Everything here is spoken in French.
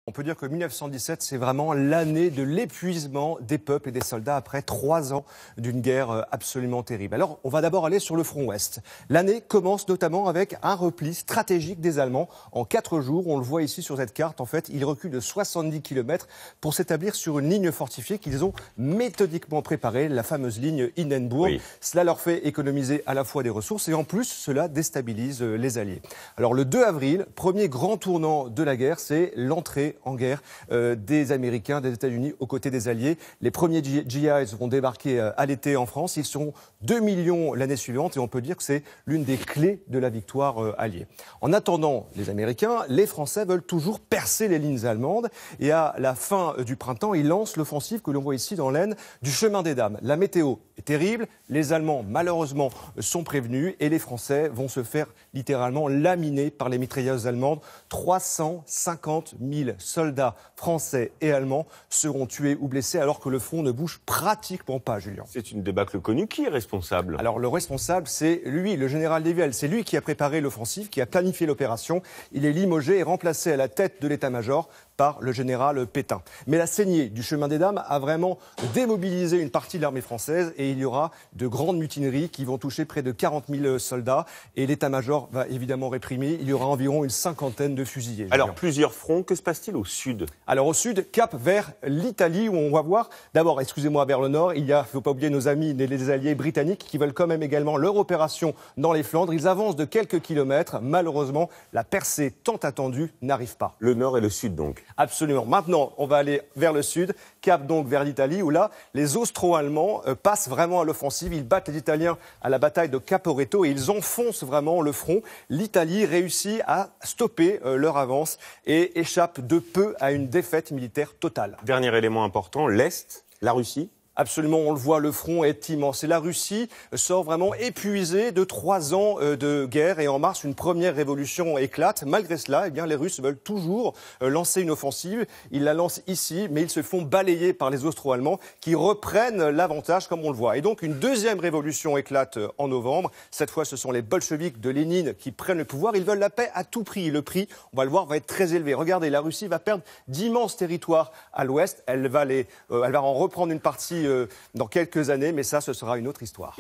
On peut dire que 1917, c'est vraiment l'année de l'épuisement des peuples et des soldats après 3 ans d'une guerre absolument terrible. Alors, on va d'abord aller sur le front ouest. L'année commence notamment avec un repli stratégique des Allemands. En 4 jours, on le voit ici sur cette carte, en fait, ils reculent de 70 km pour s'établir sur une ligne fortifiée qu'ils ont méthodiquement préparée, la fameuse ligne Hindenburg. Oui. Cela leur fait économiser à la fois des ressources et en plus, cela déstabilise les Alliés. Alors, le 2 avril, premier grand tournant de la guerre, c'est l'entrée en guerre des Américains, des États-Unis aux côtés des Alliés. Les premiers GIs vont débarquer à l'été en France. Ils seront 2 millions l'année suivante et on peut dire que c'est l'une des clés de la victoire alliée. En attendant les Américains, les Français veulent toujours percer les lignes allemandes et à la fin du printemps, ils lancent l'offensive que l'on voit ici dans l'Aisne du chemin des Dames. La météo est terrible, les Allemands malheureusement sont prévenus et les Français vont se faire littéralement laminer par les mitrailleuses allemandes. 350 000 soldats français et allemands seront tués ou blessés alors que le front ne bouge pratiquement pas, Julien. C'est une débâcle connue. Qui est responsable? Alors le responsable, c'est lui, le général de Viel. C'est lui qui a préparé l'offensive, qui a planifié l'opération. Il est limogé et remplacé à la tête de l'état-major par le général Pétain. Mais la saignée du chemin des Dames a vraiment démobilisé une partie de l'armée française et il y aura de grandes mutineries qui vont toucher près de 40 000 soldats et l'état-major va évidemment réprimer. Il y aura environ une cinquantaine de fusillés. Alors plusieurs fronts, que se passe-t-il au sud? Alors au sud, cap vers l'Italie où on va voir, d'abord, excusez-moi, vers le nord, il ne faut pas oublier nos amis, les alliés britanniques qui veulent quand même également leur opération dans les Flandres. Ils avancent de quelques kilomètres. Malheureusement, la percée tant attendue n'arrive pas. Le nord et le sud donc? Absolument. Maintenant, on va aller vers le sud, cap donc vers l'Italie, où là, les Austro-Allemands passent vraiment à l'offensive. Ils battent les Italiens à la bataille de Caporetto et ils enfoncent vraiment le front. L'Italie réussit à stopper leur avance et échappe de peu à une défaite militaire totale. Dernier élément important, l'Est, la Russie. Absolument, on le voit, le front est immense. Et la Russie sort vraiment épuisée de 3 ans de guerre. Et en mars, une première révolution éclate. Malgré cela, eh bien, les Russes veulent toujours lancer une offensive. Ils la lancent ici, mais ils se font balayer par les Austro-Allemands qui reprennent l'avantage, comme on le voit. Et donc, une deuxième révolution éclate en novembre. Cette fois, ce sont les bolcheviks de Lénine qui prennent le pouvoir. Ils veulent la paix à tout prix. Le prix, on va le voir, va être très élevé. Regardez, la Russie va perdre d'immenses territoires à l'ouest. Elle va en reprendre une partie dans quelques années, mais ça, ce sera une autre histoire.